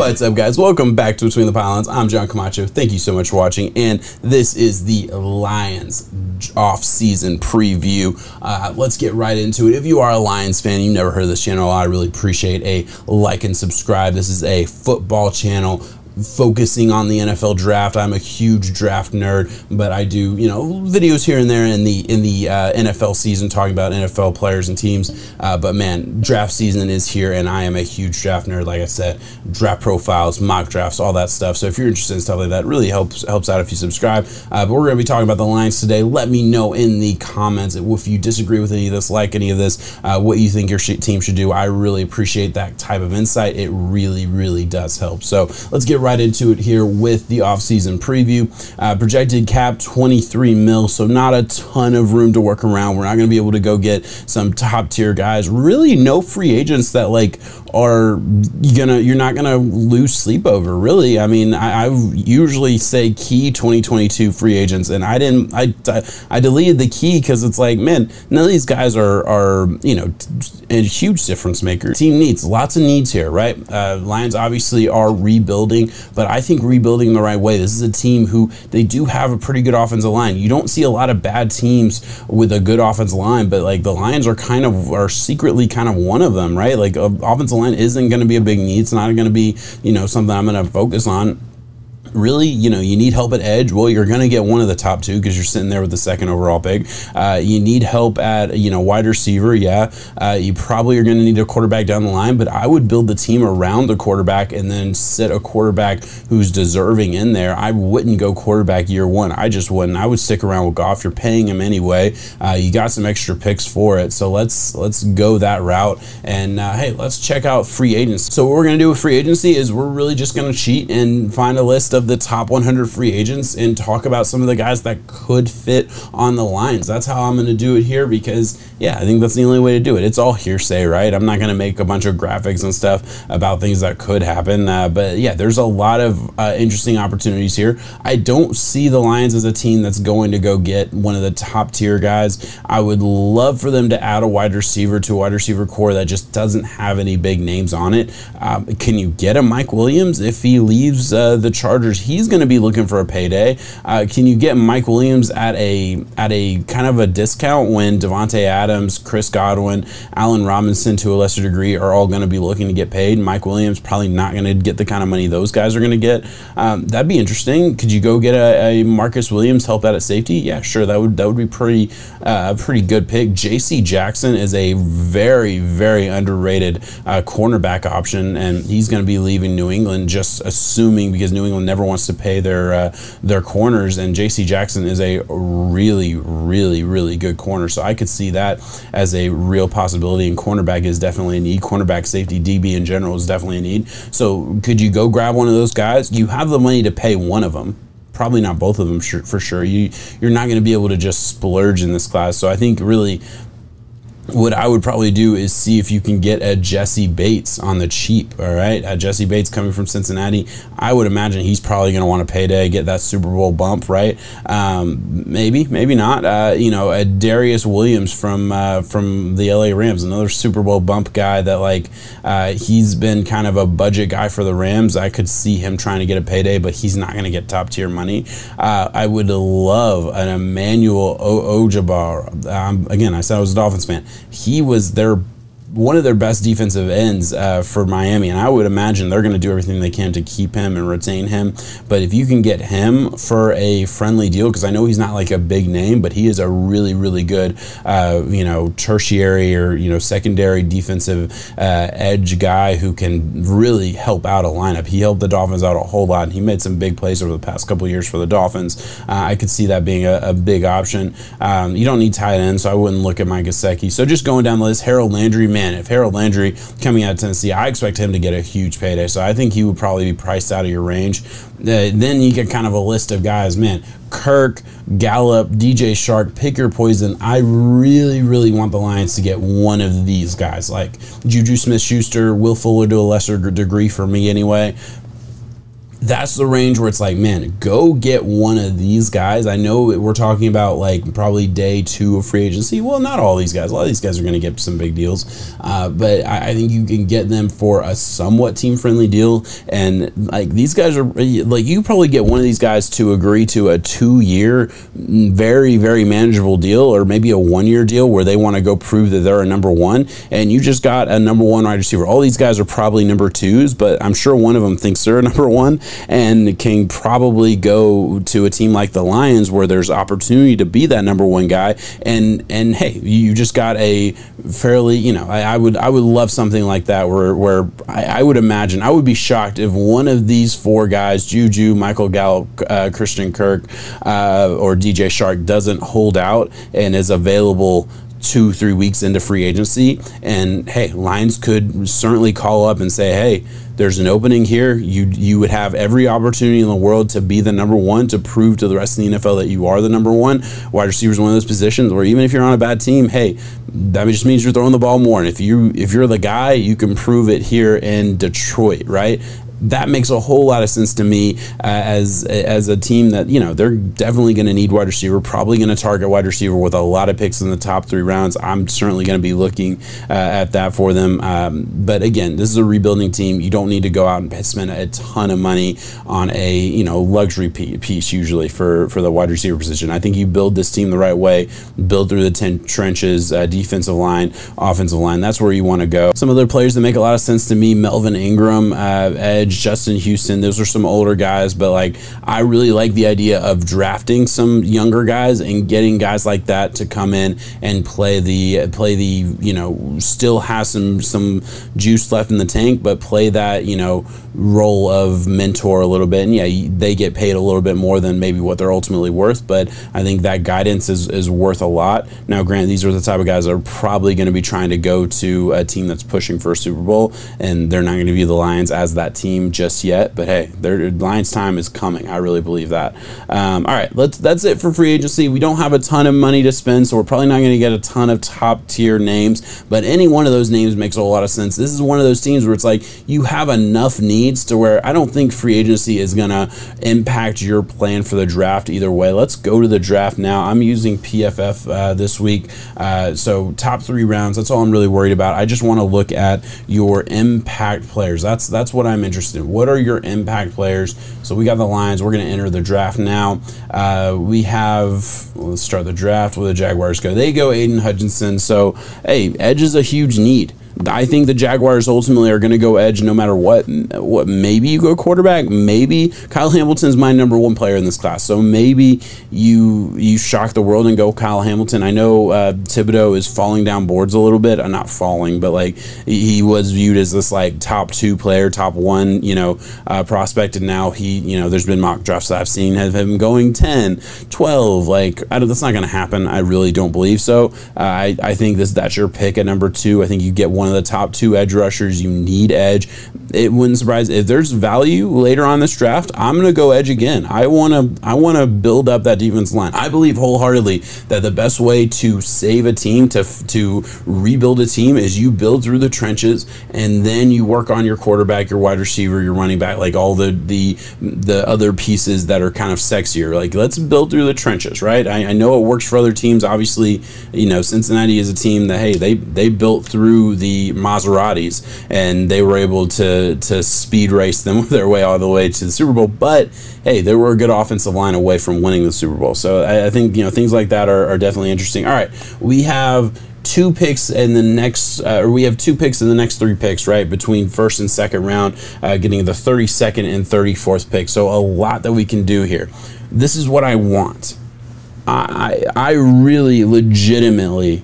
What's up, guys? Welcome back to Between the Pylons. I'm John Camacho. Thank you so much for watching, and this is the Lions off-season preview. Let's get right into it. If you are a Lions fan, you've never heard of this channel, I really appreciate a like and subscribe. This is a football channel focusing on the NFL draft. I'm a huge draft nerd, but I do, videos here and there in the NFL season talking about NFL players and teams. But man, draft season is here, and I am a huge draft nerd. Like I said, draft profiles, mock drafts, all that stuff. So if you're interested in stuff like that, it really helps out if you subscribe. But we're going to be talking about the Lions today. Let me know in the comments if you disagree with any of this, like any of this, what you think your team should do. I really appreciate that type of insight. It really, really does help. So let's get right into it here with the offseason preview. Projected cap 23 mil, so not a ton of room to work around. We're not going to be able to go get some top tier guys. Really, no free agents that you're not gonna lose sleep over. Really, I mean, I usually say key 2022 free agents, and I deleted the key because it's like, man, none of these guys are a huge difference maker. Team needs lots of needs here, right? Lions obviously are rebuilding, but I think rebuilding the right way. This is a team who they do have a pretty good offensive line. You don't see a lot of bad teams with a good offensive line, but like the Lions are secretly kind of one of them, right? Like offensive line isn't going to be a big need. It's not going to be, something I'm going to focus on. Really, you need help at edge. Well, you're going to get one of the top two because you're sitting there with the second overall pick. You need help at, wide receiver. Yeah. You probably are going to need a quarterback down the line, but I would build the team around the quarterback and then sit a quarterback who's deserving in there. I wouldn't go quarterback year one. I just wouldn't. I would stick around with Goff. You're paying him anyway. You got some extra picks for it. So let's go that route. And hey, let's check out free agents. So what we're going to do with free agency is we're really just going to cheat and find a list of the top 100 free agents and talk about some of the guys that could fit on the Lions. That's how I'm going to do it here because, yeah, I think that's the only way to do it. It's all hearsay, right? I'm not going to make a bunch of graphics and stuff about things that could happen. But yeah, there's a lot of interesting opportunities here. I don't see the Lions as a team that's going to go get one of the top tier guys. I would love for them to add a wide receiver to a wide receiver core that just doesn't have any big names on it. Can you get a Mike Williams if he leaves the Chargers? He's going to be looking for a payday. Can you get Mike Williams at a kind of a discount when Devontae Adams, Chris Godwin, Allen Robinson to a lesser degree are all going to be looking to get paid? Mike Williams probably not going to get the kind of money those guys are going to get. That'd be interesting. Could you go get a Marcus Williams, help out at safety? Yeah, sure. That would be a pretty good pick. J.C. Jackson is a very, very underrated cornerback option, and he's going to be leaving New England, just assuming, because New England never wants to pay their corners, and J.C. Jackson is a really, really, really good corner. So I could see that as a real possibility, and cornerback is definitely a need. Cornerback, safety, DB in general is definitely a need. So could you go grab one of those guys? You have the money to pay one of them. Probably not both of them for sure. You're not going to be able to just splurge in this class. So I think really what I would probably do is see if you can get a Jesse Bates on the cheap, all right? Jesse Bates coming from Cincinnati. I would imagine he's probably going to want a payday, get that Super Bowl bump, right? Maybe not. A Darius Williams from the LA Rams, another Super Bowl bump guy that he's been kind of a budget guy for the Rams. I could see him trying to get a payday, but he's not going to get top tier money. I would love an Emmanuel Ojebar. Again, I said I was a Dolphins fan. He was one of their best defensive ends for Miami, and I would imagine they're going to do everything they can to keep him and retain him. But if you can get him for a friendly deal, because I know he's not like a big name, but he is a really, really good, tertiary or secondary defensive edge guy who can really help out a lineup. He helped the Dolphins out a whole lot, and he made some big plays over the past couple of years for the Dolphins. I could see that being a big option. You don't need tight end, so I wouldn't look at Mike Gesicki. So just going down the list, Harold Landry, man. If Harold Landry coming out of Tennessee, I expect him to get a huge payday. So I think he would probably be priced out of your range. Then you get kind of a list of guys, man. Kirk, Gallup, DJ Shark, pick your poison. I really, really want the Lions to get one of these guys, like Juju Smith-Schuster, Will Fuller to a lesser degree for me anyway. that's the range where it's like, man, go get one of these guys. I know we're talking about like probably day 2 of free agency. Well, not all these guys. A lot of these guys are going to get some big deals, but I think you can get them for a somewhat team-friendly deal. And like these guys are like, you probably get one of these guys to agree to a 2-year, very, very manageable deal, or maybe a 1-year deal where they want to go prove that they're a number 1, and you just got a number 1 wide receiver. All these guys are probably number 2s, but I'm sure one of them thinks they're a number 1 and can probably go to a team like the Lions where there's opportunity to be that number 1 guy. And hey, you just got a fairly, you know, I would love something like that where I would imagine, I would be shocked if one of these 4 guys, Juju, Michael Gallup, Christian Kirk, or DJ Shark, doesn't hold out and is available 2-3 weeks into free agency. And hey, Lions could certainly call up and say, hey, there's an opening here. You would have every opportunity in the world to be the number 1, to prove to the rest of the NFL that you are the number 1. Wide receiver is one of those positions where even if you're on a bad team, hey, that just means you're throwing the ball more. And if you're the guy, you can prove it here in Detroit, right? That makes a whole lot of sense to me as a team that, you know, they're definitely going to need wide receiver, probably going to target wide receiver with a lot of picks in the top 3 rounds. I'm certainly going to be looking at that for them. But again, this is a rebuilding team. You don't need to go out and spend a ton of money on a, you know, luxury piece usually for the wide receiver position. I think you build this team the right way, build through the trenches, defensive line, offensive line. That's where you want to go. Some other players that make a lot of sense to me: Melvin Ingram, edge, Justin Houston. Those are some older guys, but like I really like the idea of drafting some younger guys and getting guys like that to come in and play the you know, still has some juice left in the tank, but play that, you know, role of mentor a little bit. And yeah, they get paid a little bit more than maybe what they're ultimately worth, but I think that guidance is worth a lot. Now, granted, these are the type of guys that are probably going to be trying to go to a team that's pushing for a Super Bowl, and they're not going to view the Lions as that team just yet. But hey, their Lions time is coming. I really believe that. All right, that's it for free agency. We don't have a ton of money to spend, so we're probably not going to get a ton of top tier names, but any one of those names makes a whole lot of sense. This is one of those teams where it's like you have enough needs to where I don't think free agency is going to impact your plan for the draft either way. Let's go to the draft now. I'm using PFF this week, so top 3 rounds. That's all I'm really worried about. I just want to look at your impact players. That's what I'm interested in. What are your impact players? So we got the Lions. We're going to enter the draft now. We have, let's start the draft. Where the Jaguars go? They go Aiden Hutchinson. So hey, edge is a huge need. I think the Jaguars ultimately are going to go edge no matter what. Maybe you go quarterback. Maybe Kyle Hamilton's my number 1 player in this class. So maybe you shock the world and go Kyle Hamilton. I know Thibodeau is falling down boards a little bit. Not falling, but like he was viewed as this like top 2 player, top 1, you know, prospect, and now he, you know, there's been mock drafts that I've seen have him going 10, 12. Like that's not going to happen. I really don't believe so. I think that's your pick at number 2. I think you get one of the top 2 edge rushers. You need edge. It wouldn't surprise if there's value later on this draft. I'm going to go edge again. I want to build up that defense line. I believe wholeheartedly that the best way to save a team, to rebuild a team, is you build through the trenches and then you work on your quarterback, your wide receiver, your running back, like all the other pieces that are kind of sexier. Like let's build through the trenches, right? I know it works for other teams. Obviously, you know, Cincinnati is a team that, hey, they built through the Maseratis and they were able to speed race them their way all the way to the Super Bowl. But hey, they were a good offensive line away from winning the Super Bowl. So I think, you know, things like that are definitely interesting. All right, we have 2 picks in the next, or we have 2 picks in the next 3 picks, right? Between first and second round, getting the 32nd and 34th pick. So a lot that we can do here. This is what I want. I really legitimately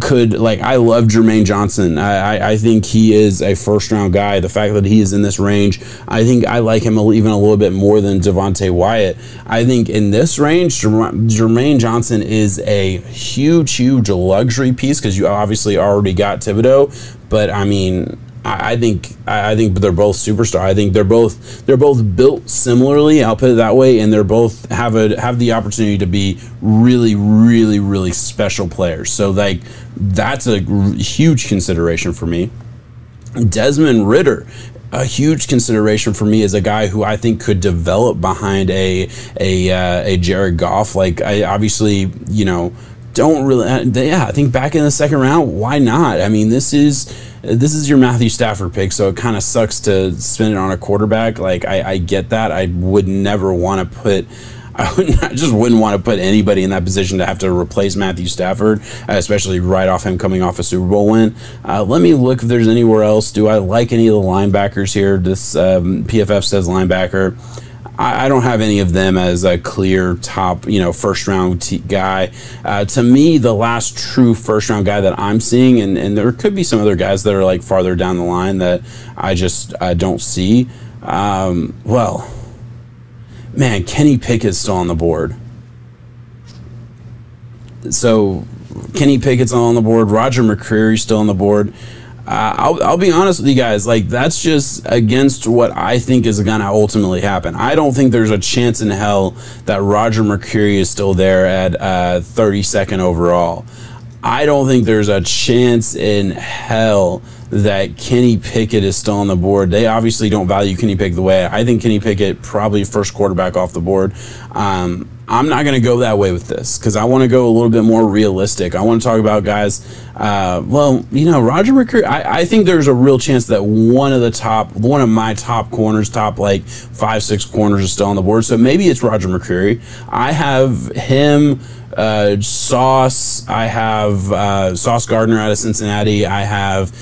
could, like, I love Jermaine Johnson. I think he is a first-round guy. The fact that he is in this range, I think I like him even a little bit more than Devontae Wyatt. I think in this range, Jermaine Johnson is a huge luxury piece because you obviously already got Thibodeau. But I mean, I think they're both superstar. I think they're both built similarly. I'll put it that way, and they're both have the opportunity to be really special players. So like that's a huge consideration for me. Desmond Ridder, a huge consideration for me as a guy who I think could develop behind a Jared Goff. Like, I obviously, you know, don't really, yeah, I think back in the second round, why not? I mean, this is your Matthew Stafford pick, so it kind of sucks to spend it on a quarterback. Like, I get that. I would never want to put, I just wouldn't want to put anybody in that position to have to replace Matthew Stafford, especially right off him coming off a Super Bowl win. Let me look if there's anywhere else. Do I like any of the linebackers here? This PFF says linebacker. I don't have any of them as a clear top, you know, first round guy. To me, the last true first round guy that I'm seeing, and there could be some other guys that are like farther down the line that I just don't see. Well, man, Kenny Pickett's still on the board. So Kenny Pickett's on the board. Roger McCreary's still on the board. I'll be honest with you guys, like, that's just against what I think is going to ultimately happen. I don't think there's a chance in hell that Roger McCreary is still there at 32nd overall. I don't think there's a chance in hell that Kenny Pickett is still on the board. They obviously don't value Kenny Pickett the way I think Kenny Pickett probably first quarterback off the board. I'm not going to go that way with this because I want to go a little bit more realistic. I want to talk about guys. Well, you know, Roger McCreary, I think there's a real chance that one of my top corners, top like 5-6 corners is still on the board. So maybe it's Roger McCreary. I have him. Sauce. I have Sauce Gardner out of Cincinnati. I have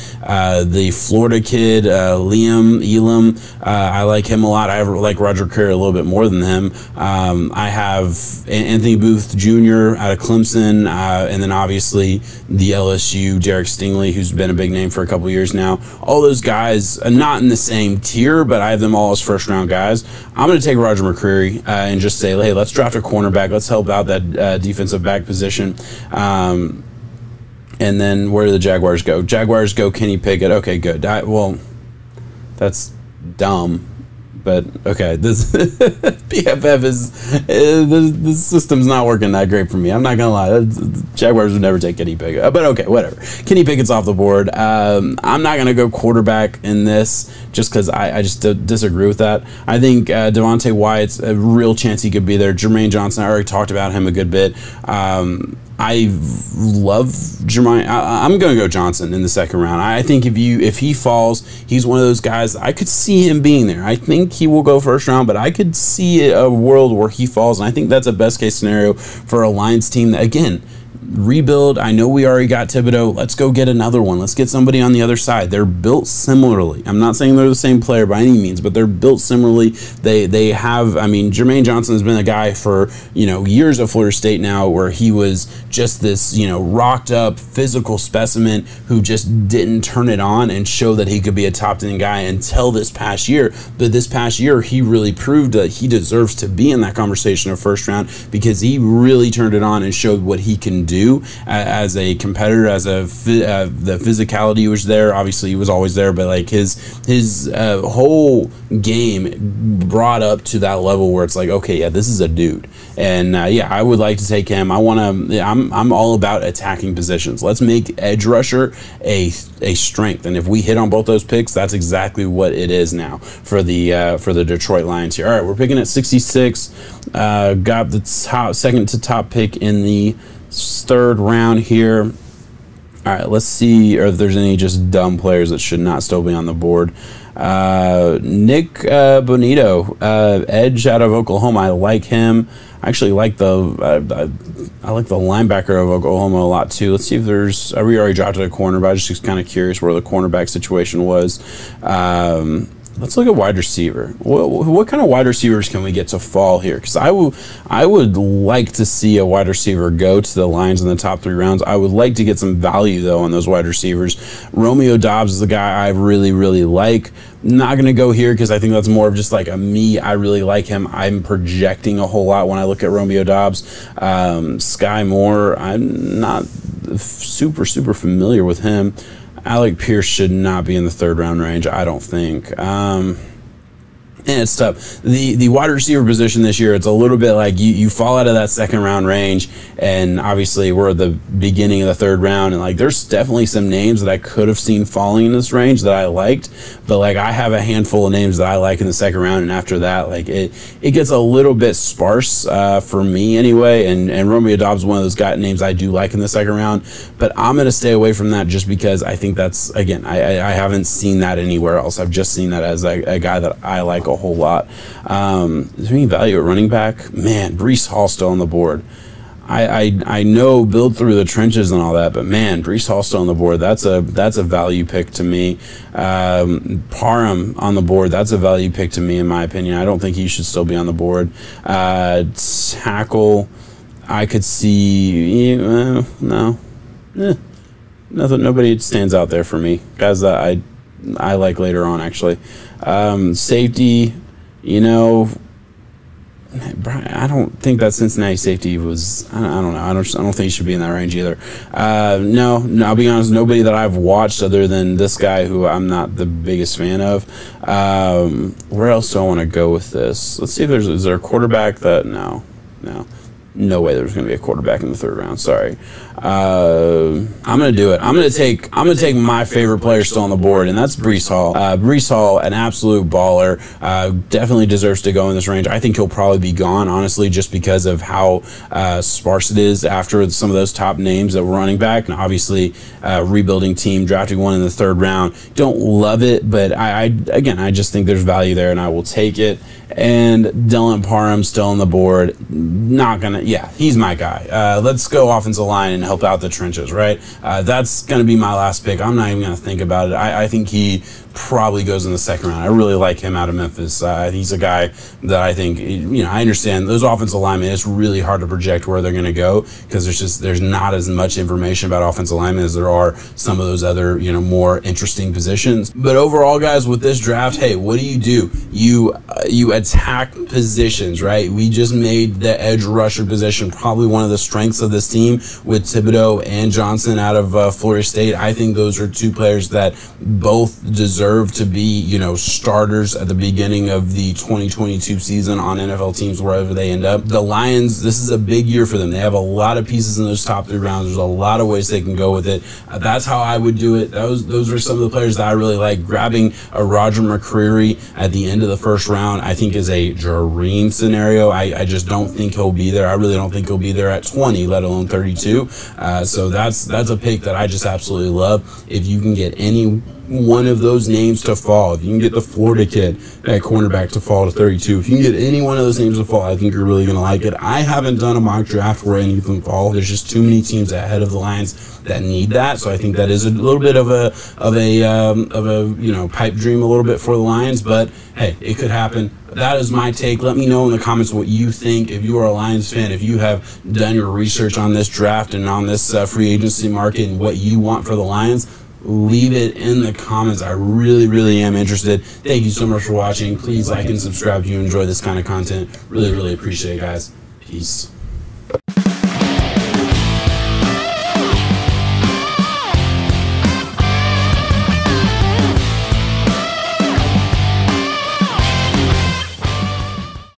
the Florida kid, Liam Elam. I like him a lot. I like Roger McCreary a little bit more than him. I have Anthony Booth Jr. out of Clemson, and then obviously the LSU Derek Stingley, who's been a big name for a couple years now. All those guys are not in the same tier, but I have them all as first round guys. I'm going to take Roger McCreary and just say, hey, let's draft a cornerback. Let's help out that defensive back position. And then where do the Jaguars go? Jaguars go Kenny Pickett. Okay, good. Well, that's dumb. But okay, this PFF the system's not working that great for me. I'm not gonna lie, Jaguars would never take Kenny Pickett. But okay, whatever. Kenny Pickett's off the board. I'm not gonna go quarterback in this just because I just disagree with that. I think Devontae Wyatt's a real chance he could be there. Jermaine Johnson, I already talked about him a good bit. I love Jermaine. I'm going to go Johnson in the second round. I think if he falls, he's one of those guys. I could see him being there. I think he will go first round, but I could see a world where he falls, and I think that's a best case scenario for a Lions team that, again, rebuild. I know we already got Thibodeau. Let's go get another one. Let's get somebody on the other side. They're built similarly. I'm not saying they're the same player by any means, but they're built similarly. They have, I mean, Jermaine Johnson has been a guy for, you know, years at Florida State now where he was just this, you know, rocked up physical specimen who just didn't turn it on and show that he could be a top 10 guy until this past year. But this past year, he really proved that he deserves to be in that conversation of first round because he really turned it on and showed what he can do as a competitor, as the physicality was there. Obviously, he was always there, but like his whole game brought up to that level where it's like, okay, yeah, this is a dude. And yeah, I would like to take him. I'm all about attacking positions. Let's make edge rusher a strength, and if we hit on both those picks, that's exactly what it is now for the Detroit Lions here. All right, we're picking at 66. Got the second to top pick in the third round here. All right, let's see if there's any just dumb players that should not still be on the board. Nick Bonito, edge out of Oklahoma. I like him. I actually like the linebacker of Oklahoma a lot too. Let's see if there's. We already dropped a corner, but I was just kind of curious where the cornerback situation was. Let's look at wide receiver. What kind of wide receivers can we get to fall here? Because I would like to see a wide receiver go to the Lions in the top 3 rounds. I would like to get some value, though, on those wide receivers. Romeo Doubs is the guy I really, really like. Not going to go here because I think that's more of just like a me. I really like him. I'm projecting a whole lot when I look at Romeo Doubs. Sky Moore, I'm not super familiar with him. Alec Pierce should not be in the 3rd round range, I don't think. And it's tough. The wide receiver position this year, it's a little bit like you fall out of that second round range, and obviously we're at the beginning of the third round, and like there's definitely some names that I could have seen falling in this range that I liked, but like I have a handful of names that I like in the second round, and after that, like it gets a little bit sparse for me anyway. And Romeo Doubs is one of those names I do like in the second round, but I'm gonna stay away from that just because I think that's, again, I haven't seen that anywhere else. I've just seen that as a guy that I like a whole lot. Is there any value at running back? Man, Breece Hall still on the board. I know build through the trenches and all that, but man, Breece Hall still on the board. That's a value pick to me. Parham on the board. That's a value pick to me, in my opinion. I don't think he should still be on the board. Tackle, I could see. No, nothing. Nobody stands out there for me. Guys that I like later on, actually. Safety, you know, I don't think that Cincinnati safety was, I don't know. I don't think he should be in that range either. No, I'll be honest, nobody that I've watched other than this guy who I'm not the biggest fan of. Where else do I want to go with this? Let's see if is there a quarterback that, no way there's going to be a quarterback in the third round. Sorry. I'm going to do it. I'm going to take my favorite player still on the board, and that's Breece Hall. Breece Hall, an absolute baller. Definitely deserves to go in this range. I think he'll probably be gone, honestly, just because of how sparse it is after some of those top names that were running back. And obviously, rebuilding team, drafting one in the third round. Don't love it, but I just think there's value there, and I will take it. And Dylan Parham still on the board. He's my guy. Let's go offensive line and help out the trenches, right? That's going to be my last pick. I'm not even going to think about it. I think he probably goes in the second round. I really like him out of Memphis. He's a guy that I think, I understand those offensive linemen, it's really hard to project where they're going to go because there's not as much information about offensive linemen as there are some of those other, more interesting positions. But overall, guys, with this draft, hey, what do? You attack positions, right? We just made the edge rusher position probably one of the strengths of this team with Thibodeau and Johnson out of Florida State. I think those are two players that both deserve to be, starters at the beginning of the 2022 season on NFL teams wherever they end up. The Lions, this is a big year for them. They have a lot of pieces in those top three rounds. There's a lot of ways they can go with it. That's how I would do it. Those are some of the players that I really like. Grabbing a Roger McCreary at the end of the first round, I think is a dream scenario. I just don't think he'll be there. I really don't think he'll be there at 20, let alone 32. So that's a pick that I just absolutely love. If you can get any one of those names to fall, if you can get the Florida kid, that cornerback, to fall to 32, if you can get any one of those names to fall, I think you're really going to like it. I haven't done a mock draft where any of them fall. There's just too many teams ahead of the Lions that need that. So I think that is a little bit of a pipe dream a little bit for the Lions, but hey, it could happen. That is my take. Let me know in the comments what you think. If you are a Lions fan, if you have done your research on this draft and on this free agency market and what you want for the Lions, leave it in the comments. I really, really am interested. Thank you so much for watching. Please like and subscribe if you enjoy this kind of content. Really, really appreciate it, guys. Peace.